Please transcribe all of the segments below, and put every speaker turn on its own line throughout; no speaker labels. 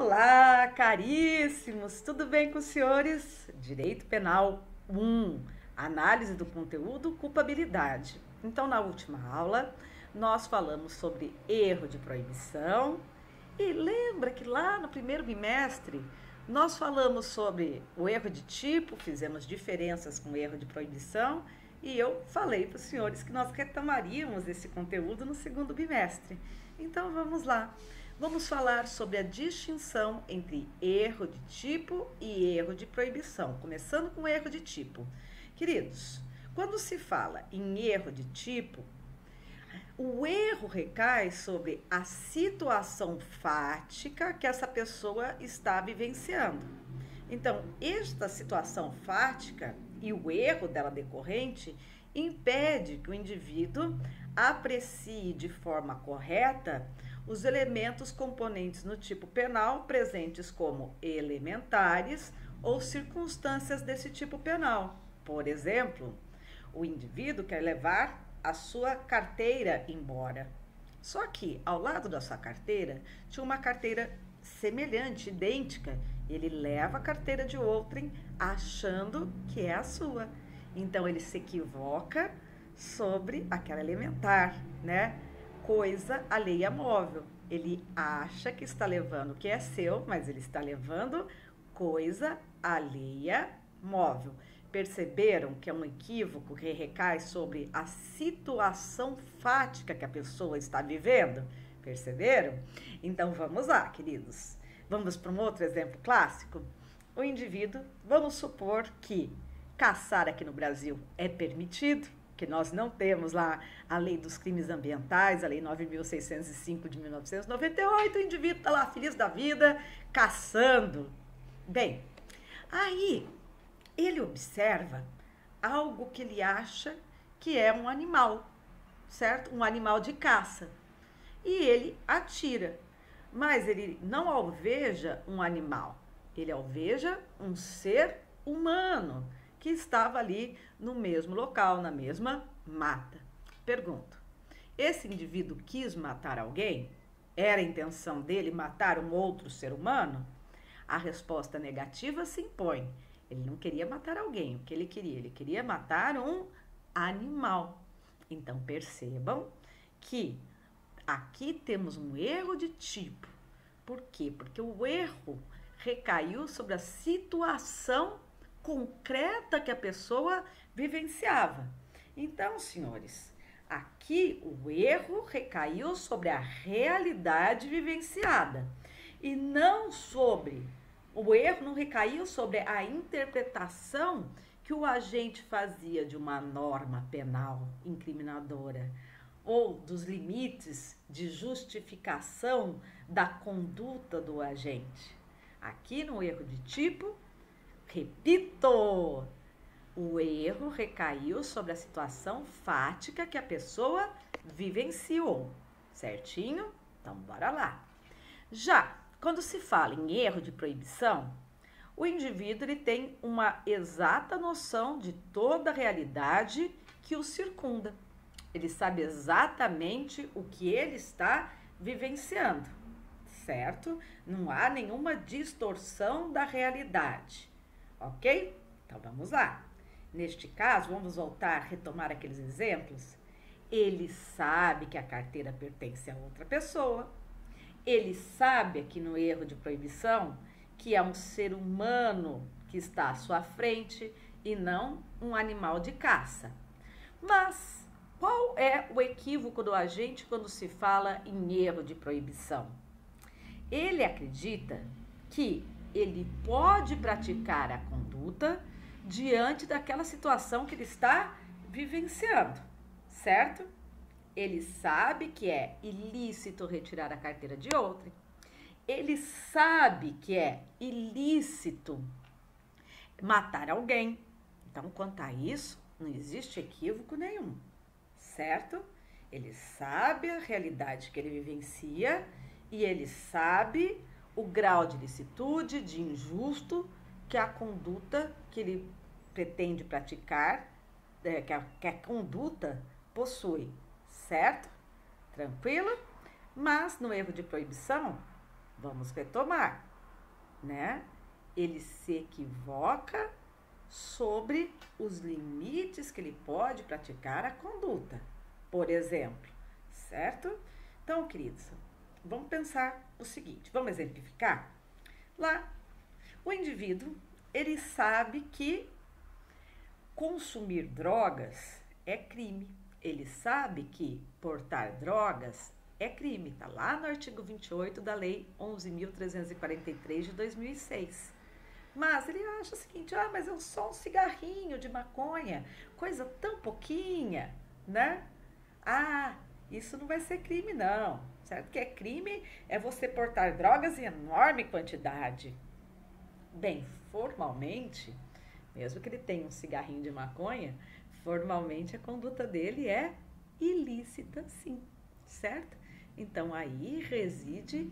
Olá, caríssimos! Tudo bem com os senhores? Direito Penal 1, análise do conteúdo, culpabilidade. Então, na última aula, nós falamos sobre erro de proibição e lembra que lá no primeiro bimestre nós falamos sobre o erro de tipo, fizemos diferenças com o erro de proibição e eu falei para os senhores que nós retomaríamos esse conteúdo no segundo bimestre. Então, vamos lá. Vamos falar sobre a distinção entre erro de tipo e erro de proibição, começando com erro de tipo. Queridos, quando se fala em erro de tipo, o erro recai sobre a situação fática que essa pessoa está vivenciando. Então, esta situação fática e o erro dela decorrente impede que o indivíduo aprecie de forma correta os elementos componentes no tipo penal presentes como elementares ou circunstâncias desse tipo penal. Por exemplo, o indivíduo quer levar a sua carteira embora. Só que ao lado da sua carteira tinha uma carteira semelhante, idêntica. Ele leva a carteira de outrem achando que é a sua. Então ele se equivoca sobre aquela elementar, né? Coisa alheia móvel. Ele acha que está levando o que é seu, mas ele está levando coisa alheia móvel. Perceberam que é um equívoco que recai sobre a situação fática que a pessoa está vivendo? Perceberam? Então vamos lá, queridos. Vamos para um outro exemplo clássico? O indivíduo, vamos supor que caçar aqui no Brasil é permitido, que nós não temos lá a lei dos crimes ambientais, a lei 9.605 de 1998, o indivíduo está lá feliz da vida, caçando. Bem, aí ele observa algo que ele acha que é um animal, certo? Um animal de caça. E ele atira, mas ele não alveja um animal, ele alveja um ser humano que estava ali no mesmo local, na mesma mata. Pergunto, esse indivíduo quis matar alguém? Era a intenção dele matar um outro ser humano? A resposta negativa se impõe. Ele não queria matar alguém, o que ele queria? Ele queria matar um animal. Então percebam que aqui temos um erro de tipo. Por quê? Porque o erro recaiu sobre a situação concreta que a pessoa vivenciava. Então, senhores, aqui o erro recaiu sobre a realidade vivenciada e não sobre, o erro não recaiu sobre a interpretação que o agente fazia de uma norma penal incriminadora ou dos limites de justificação da conduta do agente. Aqui no erro de tipo, repito, o erro recaiu sobre a situação fática que a pessoa vivenciou, certinho? Então, bora lá. Já quando se fala em erro de proibição, o indivíduo ele tem uma exata noção de toda a realidade que o circunda. Ele sabe exatamente o que ele está vivenciando, certo? Não há nenhuma distorção da realidade. Ok? Então vamos lá. Neste caso, vamos voltar, retomar aqueles exemplos. Ele sabe que a carteira pertence a outra pessoa. Ele sabe aqui no erro de proibição que é um ser humano que está à sua frente e não um animal de caça. Mas qual é o equívoco do agente quando se fala em erro de proibição? Ele acredita que ele pode praticar a conduta diante daquela situação que ele está vivenciando, certo? Ele sabe que é ilícito retirar a carteira de outrem. Ele sabe que é ilícito matar alguém. Então, quanto a isso, não existe equívoco nenhum, certo? Ele sabe a realidade que ele vivencia e ele sabe o grau de ilicitude, de injusto que a conduta que ele pretende praticar, que a conduta possui, certo? Tranquilo? Mas no erro de proibição, vamos retomar. né? Ele se equivoca sobre os limites que ele pode praticar a conduta, por exemplo, certo? Então, queridos, vamos pensar o seguinte, vamos exemplificar? Lá, o indivíduo, ele sabe que consumir drogas é crime. Ele sabe que portar drogas é crime. Está lá no artigo 28 da Lei 11.343 de 2006. Mas ele acha o seguinte, mas é só um cigarrinho de maconha, coisa tão pouquinha, né? Isso não vai ser crime não, certo? O que é crime é você portar drogas em enorme quantidade. Bem, formalmente, mesmo que ele tenha um cigarrinho de maconha, formalmente a conduta dele é ilícita, sim, certo? Então aí reside,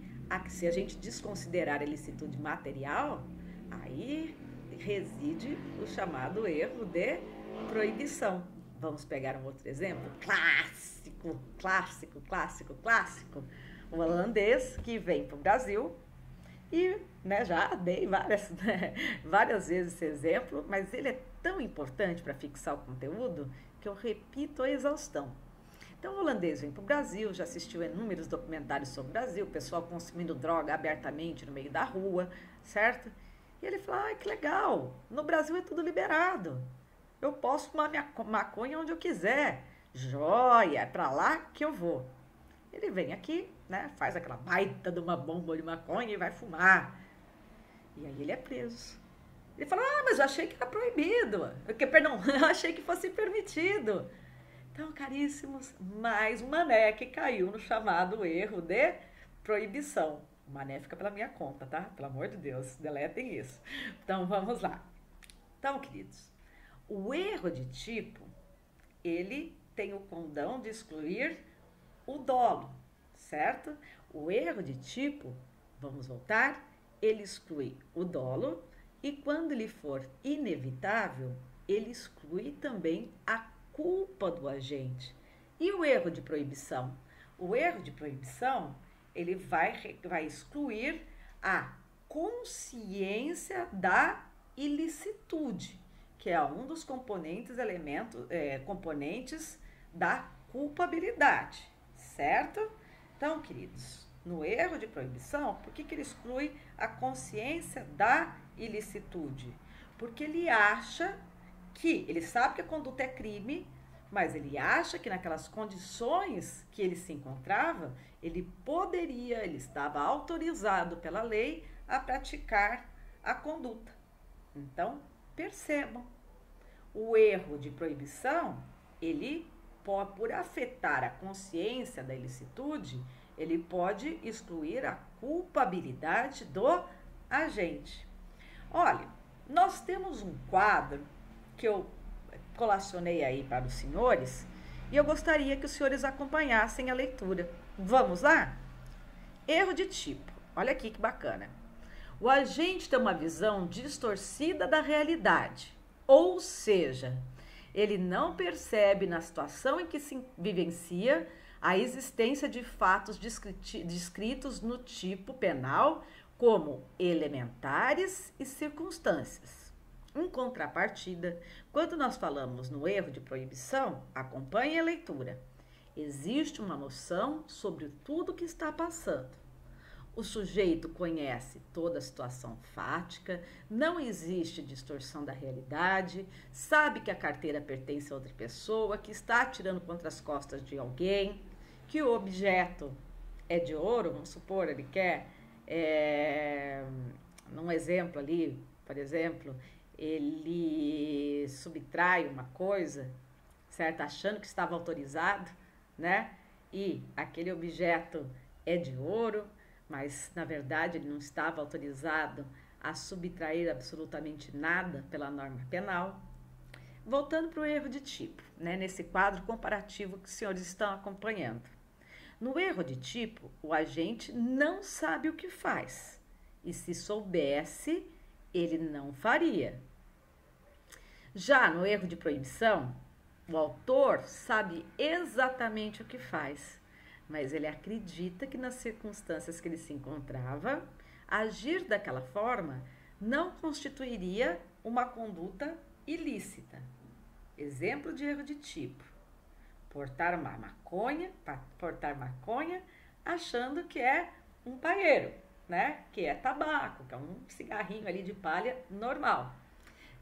se a gente desconsiderar a ilicitude material, aí reside o chamado erro de proibição. Vamos pegar um outro exemplo? Clássico. O holandês que vem para o Brasil e, né, já dei várias vezes esse exemplo, mas ele é tão importante para fixar o conteúdo que eu repito a exaustão. Então, o holandês vem para o Brasil, já assistiu a inúmeros documentários sobre o Brasil, o pessoal consumindo droga abertamente no meio da rua, certo? E ele fala, que legal, no Brasil é tudo liberado. Eu posso fumar minha maconha onde eu quiser. Joia, é pra lá que eu vou. Ele vem aqui, né, faz aquela baita de uma bomba de maconha e vai fumar. E aí ele é preso. Ele fala, mas eu achei que era proibido. Perdão, eu achei que fosse permitido. Então, caríssimos, mais um mané que caiu no chamado erro de proibição. O mané fica pela minha conta, tá? Pelo amor de Deus, deletem isso. Então, vamos lá. Então, queridos, o erro de tipo, ele tem o condão de excluir o dolo, certo? O erro de tipo, vamos voltar, ele exclui o dolo e quando ele for inevitável, ele exclui também a culpa do agente. E o erro de proibição? O erro de proibição, ele vai excluir a consciência da ilicitude, que é um dos componentes da culpabilidade, certo? Então, queridos, no erro de proibição, por que ele exclui a consciência da ilicitude? Porque ele sabe que a conduta é crime, mas ele acha que naquelas condições que ele se encontrava, ele estava autorizado pela lei a praticar a conduta. Então, percebam, o erro de proibição, ele pode, por afetar a consciência da ilicitude, ele pode excluir a culpabilidade do agente. Olha, nós temos um quadro que eu colacionei aí para os senhores e eu gostaria que os senhores acompanhassem a leitura. Vamos lá? Erro de tipo. Olha aqui que bacana. O agente tem uma visão distorcida da realidade, ou seja, ele não percebe na situação em que se vivencia a existência de fatos descritos no tipo penal como elementares e circunstâncias. Em contrapartida, quando nós falamos no erro de proibição, acompanhe a leitura. Existe uma noção sobre tudo que está passando. O sujeito conhece toda a situação fática, não existe distorção da realidade, sabe que a carteira pertence a outra pessoa, que está atirando contra as costas de alguém, que o objeto é de ouro, vamos supor, ele quer, num exemplo ali, por exemplo, ele subtrai uma coisa, certo? Achando que estava autorizado, né? E aquele objeto é de ouro, mas na verdade ele não estava autorizado a subtrair absolutamente nada pela norma penal. Voltando para o erro de tipo, né, nesse quadro comparativo que os senhores estão acompanhando. No erro de tipo, o agente não sabe o que faz, e se soubesse, ele não faria. Já no erro de proibição, o autor sabe exatamente o que faz, mas ele acredita que nas circunstâncias que ele se encontrava, agir daquela forma não constituiria uma conduta ilícita. Exemplo de erro de tipo: portar maconha achando que é um paieiro, né? Que é tabaco, que é um cigarrinho ali de palha normal.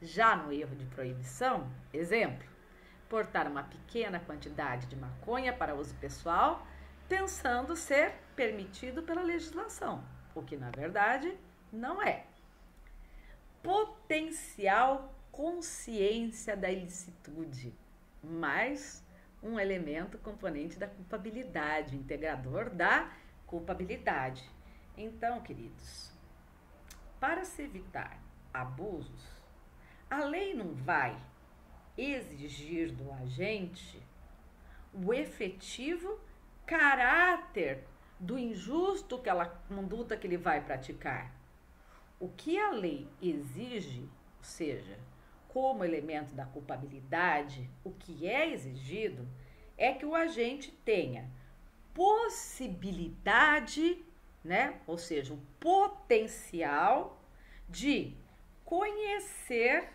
Já no erro de proibição, exemplo: portar uma pequena quantidade de maconha para uso pessoal, pensando ser permitido pela legislação, o que na verdade não é. Potencial consciência da ilicitude, mais um elemento componente da culpabilidade, integrador da culpabilidade. Então, queridos, para se evitar abusos, a lei não vai exigir do agente o efetivo caráter do injusto que ela conduta que ele vai praticar. O que a lei exige, ou seja, como elemento da culpabilidade, o que é exigido é que o agente tenha possibilidade, né? Ou seja, o potencial de conhecer,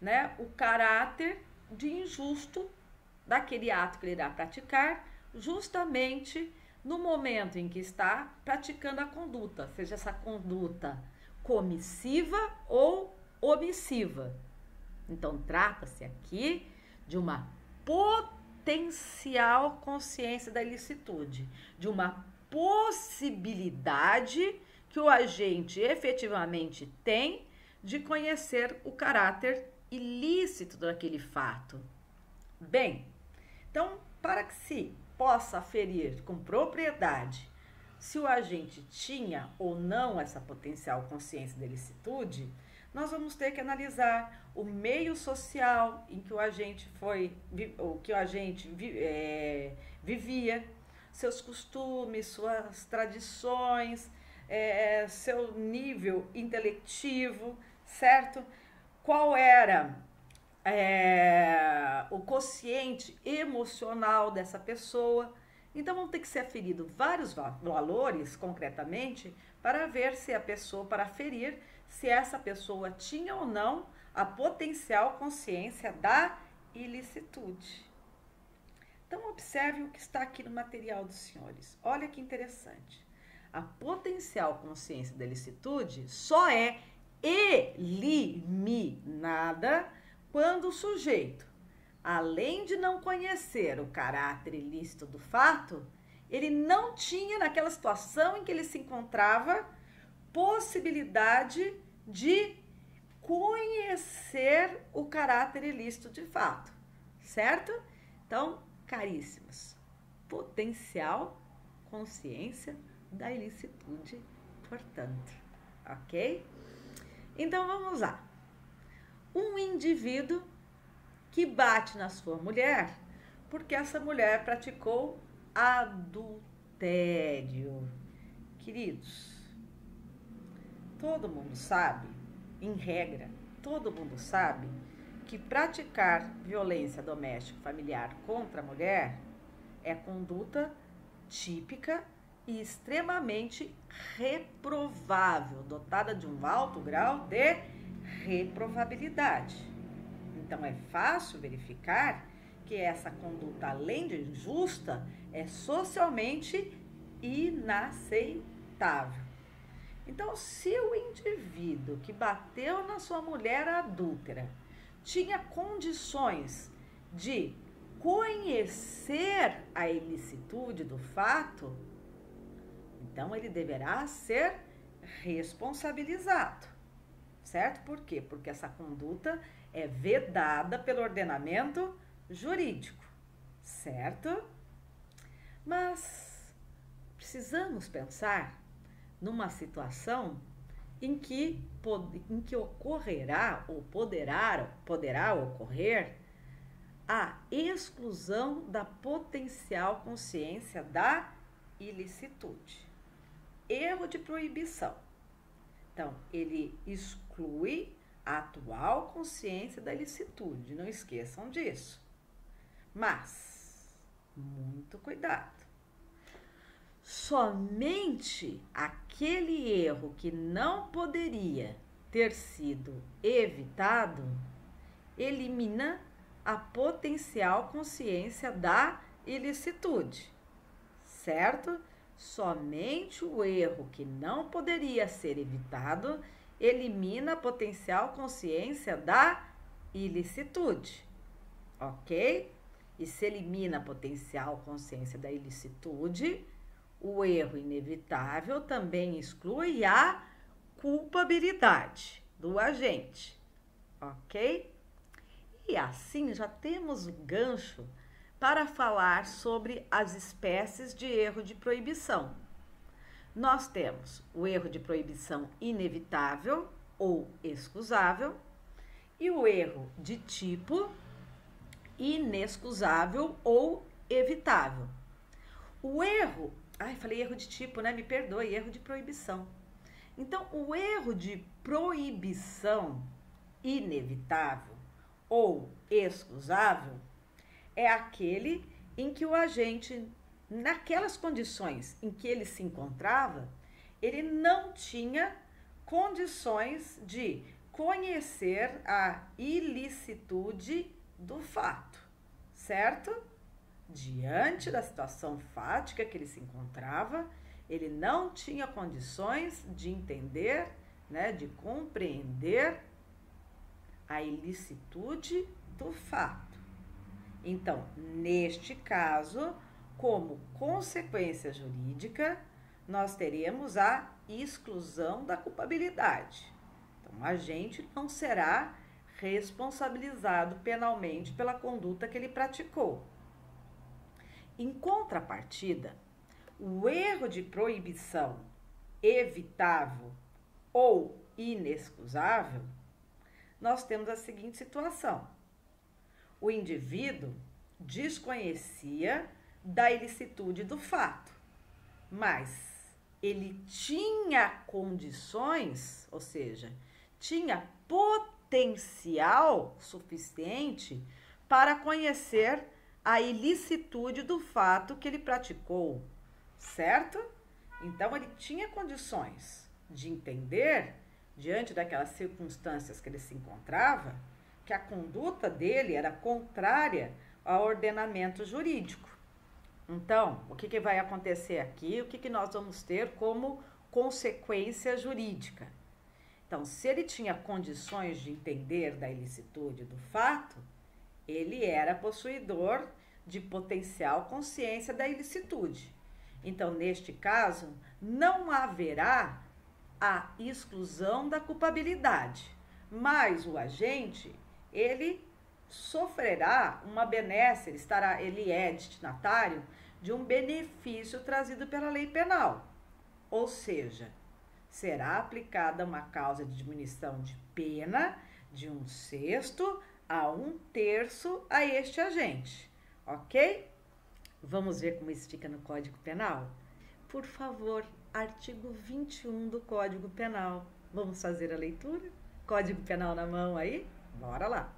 né, o caráter de injusto daquele ato que ele irá praticar, justamente no momento em que está praticando a conduta, seja essa conduta comissiva ou omissiva. Então, trata-se aqui de uma potencial consciência da ilicitude, de uma possibilidade que o agente efetivamente tem de conhecer o caráter ilícito daquele fato. Bem, então, para que se possa aferir com propriedade se o agente tinha ou não essa potencial consciência da ilicitude, nós vamos ter que analisar o meio social em que o agente vivia, seus costumes, suas tradições, seu nível intelectivo, certo? Qual era o quociente emocional dessa pessoa. Então, vão ter que ser aferidos vários valores, concretamente, para ver se a pessoa, para aferir se essa pessoa tinha ou não a potencial consciência da ilicitude. Então, observe o que está aqui no material dos senhores. Olha que interessante. A potencial consciência da ilicitude só é eliminada quando o sujeito, além de não conhecer o caráter ilícito do fato, ele não tinha, naquela situação em que ele se encontrava, possibilidade de conhecer o caráter ilícito de fato, certo? Então, caríssimos, potencial consciência da ilicitude, portanto, ok? Então, vamos lá. Um indivíduo que bate na sua mulher porque essa mulher praticou adultério. Queridos, todo mundo sabe, em regra, todo mundo sabe que praticar violência doméstica familiar contra a mulher é conduta típica e extremamente reprovável, dotada de um alto grau de reprovabilidade. Então, é fácil verificar que essa conduta, além de injusta, é socialmente inaceitável. Então, se o indivíduo que bateu na sua mulher adúltera tinha condições de conhecer a ilicitude do fato, então ele deverá ser responsabilizado, certo? Por quê? Porque essa conduta é vedada pelo ordenamento jurídico, certo? Mas precisamos pensar numa situação em que ocorrerá ou poderá ocorrer a exclusão da potencial consciência da ilicitude. Erro de proibição. Então, ele exclui a atual consciência da ilicitude, não esqueçam disso. Mas, muito cuidado. somente aquele erro que não poderia ter sido evitado elimina a potencial consciência da ilicitude, certo? Somente o erro que não poderia ser evitado elimina a potencial consciência da ilicitude, ok? E se elimina a potencial consciência da ilicitude, o erro inevitável também exclui a culpabilidade do agente, ok? E assim já temos o gancho para falar sobre as espécies de erro de proibição. Nós temos o erro de proibição inevitável ou excusável e o erro de tipo inexcusável ou evitável. O erro, falei erro de tipo, né? Me perdoe, erro de proibição. Então, o erro de proibição inevitável ou excusável é aquele em que o agente, naquelas condições em que ele se encontrava, ele não tinha condições de conhecer a ilicitude do fato, certo? Diante da situação fática que ele se encontrava, ele não tinha condições de entender, né, de compreender a ilicitude do fato. Então, neste caso, como consequência jurídica, nós teremos a exclusão da culpabilidade. Então, o agente não será responsabilizado penalmente pela conduta que ele praticou. Em contrapartida, o erro de proibição evitável ou inexcusável, nós temos a seguinte situação: o indivíduo desconhecia da ilicitude do fato, mas ele tinha condições, ou seja, tinha potencial suficiente para conhecer a ilicitude do fato que ele praticou, certo? Então, ele tinha condições de entender, diante daquelas circunstâncias que ele se encontrava, que a conduta dele era contrária ao ordenamento jurídico. Então, o que vai acontecer aqui? O que nós vamos ter como consequência jurídica? Então, se ele tinha condições de entender da ilicitude do fato, ele era possuidor de potencial consciência da ilicitude. Então, neste caso, não haverá a exclusão da culpabilidade, mas o agente, ele sofrerá uma benesse, ele é destinatário de um benefício trazido pela lei penal, ou seja, será aplicada uma causa de diminuição de pena de 1/6 a 1/3 a este agente, ok? Vamos ver como isso fica no Código Penal? Por favor, artigo 21 do Código Penal. Vamos fazer a leitura? Código Penal na mão aí? Bora lá.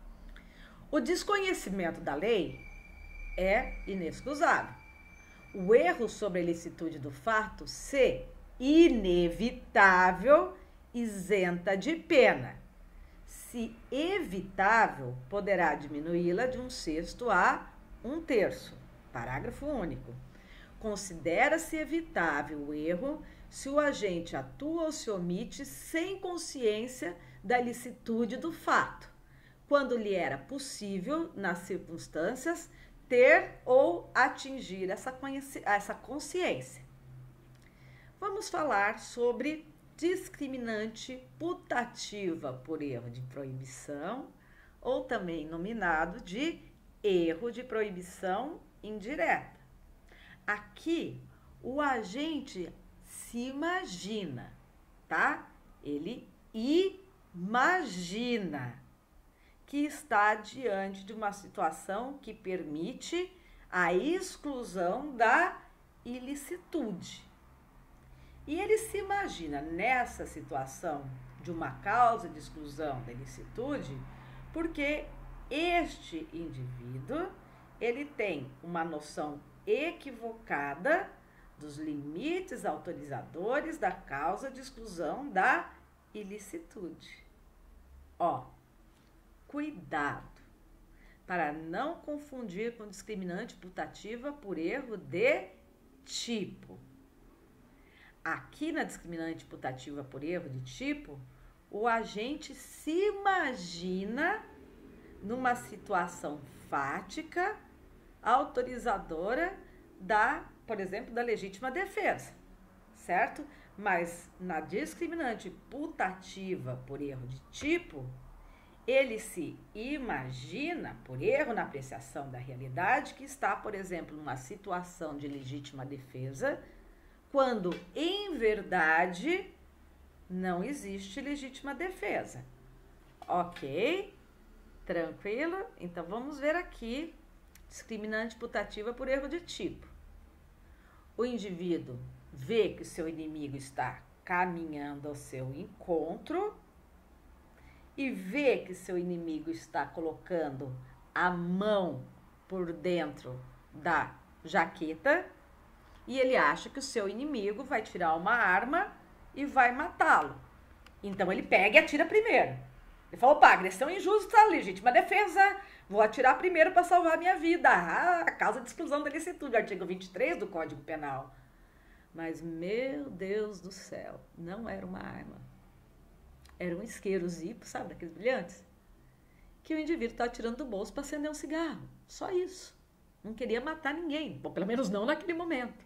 O desconhecimento da lei é inexcusável. O erro sobre a ilicitude do fato se inevitável, isenta de pena. Se evitável, poderá diminuí-la de 1/6 a 1/3. Parágrafo único. Considera-se evitável o erro se o agente atua ou se omite sem consciência da ilicitude do fato, quando lhe era possível, nas circunstâncias, ter ou atingir essa consciência. Vamos falar sobre discriminante putativa por erro de proibição, ou também nominado de erro de proibição indireta. Aqui, o agente se imagina, tá? Ele imagina que está diante de uma situação que permite a exclusão da ilicitude. E ele se imagina nessa situação de uma causa de exclusão da ilicitude porque este indivíduo, ele tem uma noção equivocada dos limites autorizadores da causa de exclusão da ilicitude. Ó, cuidado para não confundir com discriminante putativa por erro de tipo. Aqui na discriminante putativa por erro de tipo, o agente se imagina numa situação fática, autorizadora por exemplo, da legítima defesa, certo? Mas na discriminante putativa por erro de tipo, ele se imagina, por erro na apreciação da realidade, que está, por exemplo, numa situação de legítima defesa, quando, em verdade, não existe legítima defesa. Ok? Tranquilo? Então, vamos ver aqui, discriminante putativa por erro de tipo. O indivíduo vê que o seu inimigo está caminhando ao seu encontro e vê que seu inimigo está colocando a mão por dentro da jaqueta e ele acha que o seu inimigo vai tirar uma arma e vai matá-lo. Então ele pega e atira primeiro. Ele fala, opa, agressão injusta, legítima defesa, vou atirar primeiro para salvar a minha vida. Ah, causa de exclusão da ilicitude, artigo 23 do Código Penal. Mas, meu Deus do céu, não era uma arma. Era um isqueiro Zippo, sabe, daqueles brilhantes? Que o indivíduo estava tirando do bolso para acender um cigarro. Só isso. Não queria matar ninguém. Bom, pelo menos não naquele momento.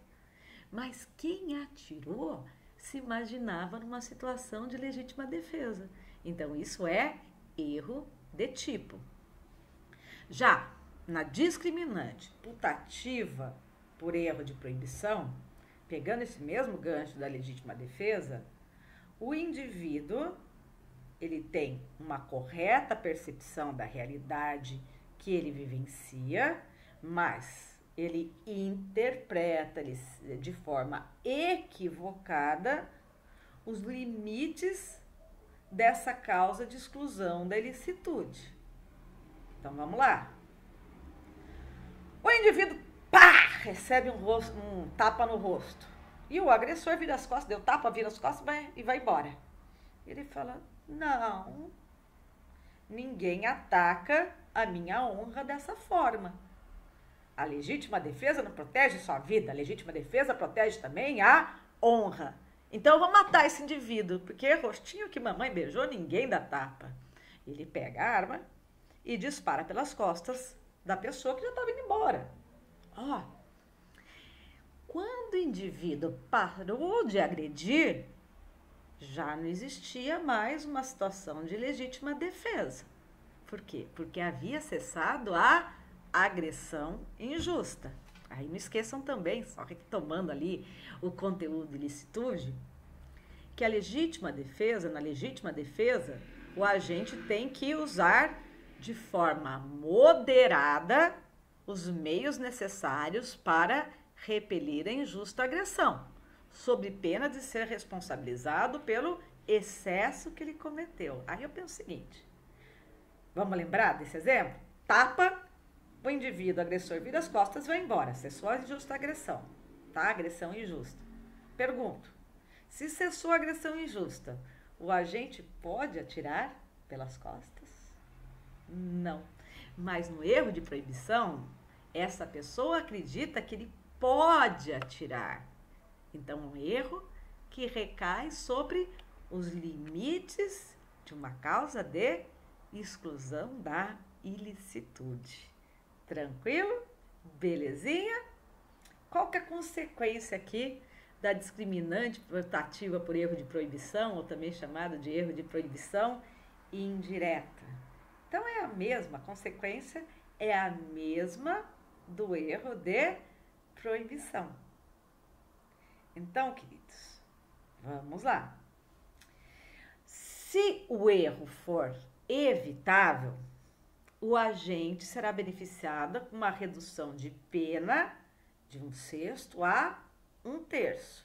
Mas quem atirou se imaginava numa situação de legítima defesa. Então, isso é erro de tipo. Já na discriminante putativa por erro de proibição, pegando esse mesmo gancho da legítima defesa, o indivíduo ele tem uma correta percepção da realidade que ele vivencia, mas ele interpreta de forma equivocada os limites dessa causa de exclusão da ilicitude. Então, vamos lá. O indivíduo, recebe um tapa no rosto. E o agressor vira as costas, deu tapa, vira as costas e vai embora. Ele fala, não, ninguém ataca a minha honra dessa forma. A legítima defesa não protege só a vida, a legítima defesa protege também a honra. Então eu vou matar esse indivíduo, porque rostinho que mamãe beijou, ninguém dá tapa. Ele pega a arma e dispara pelas costas da pessoa que já estava indo embora. Quando o indivíduo parou de agredir, já não existia mais uma situação de legítima defesa. Por quê? Porque havia cessado a agressão injusta. Aí não esqueçam também, só retomando ali o conteúdo de ilicitude, que na legítima defesa, o agente tem que usar de forma moderada os meios necessários para repelir a injusta agressão, sob pena de ser responsabilizado pelo excesso que ele cometeu. Aí eu penso o seguinte, vamos lembrar desse exemplo? Tapa, o indivíduo agressor vira as costas e vai embora. Cessou a injusta agressão, tá? Agressão injusta. Pergunto, se cessou a agressão injusta, o agente pode atirar pelas costas? Não. Mas no erro de proibição, essa pessoa acredita que ele pode atirar. Então, um erro que recai sobre os limites de uma causa de exclusão da ilicitude. Tranquilo? Belezinha? Qual que é a consequência aqui da discriminante putativa por erro de proibição, ou também chamada de erro de proibição indireta? Então, é a mesma, a consequência é a mesma do erro de proibição. Então, queridos, vamos lá. Se o erro for evitável, o agente será beneficiado com uma redução de pena de 1/6 a 1/3.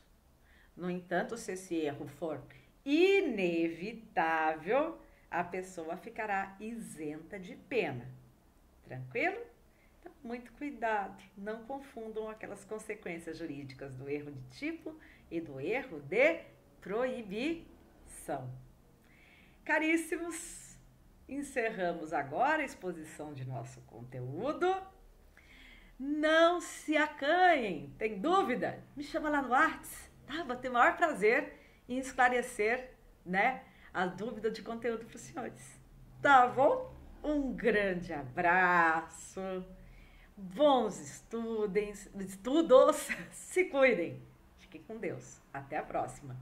No entanto, se esse erro for inevitável, a pessoa ficará isenta de pena. Tranquilo? Então, muito cuidado, não confundam aquelas consequências jurídicas do erro de tipo e do erro de proibição. Caríssimos, encerramos agora a exposição de nosso conteúdo. Não se acanhem, tem dúvida? Me chama lá no WhatsApp, tá? Vou ter o maior prazer em esclarecer, né, a dúvida de conteúdo para os senhores. Tá bom? Um grande abraço, bons estudos, se cuidem, fiquem com Deus. Até a próxima.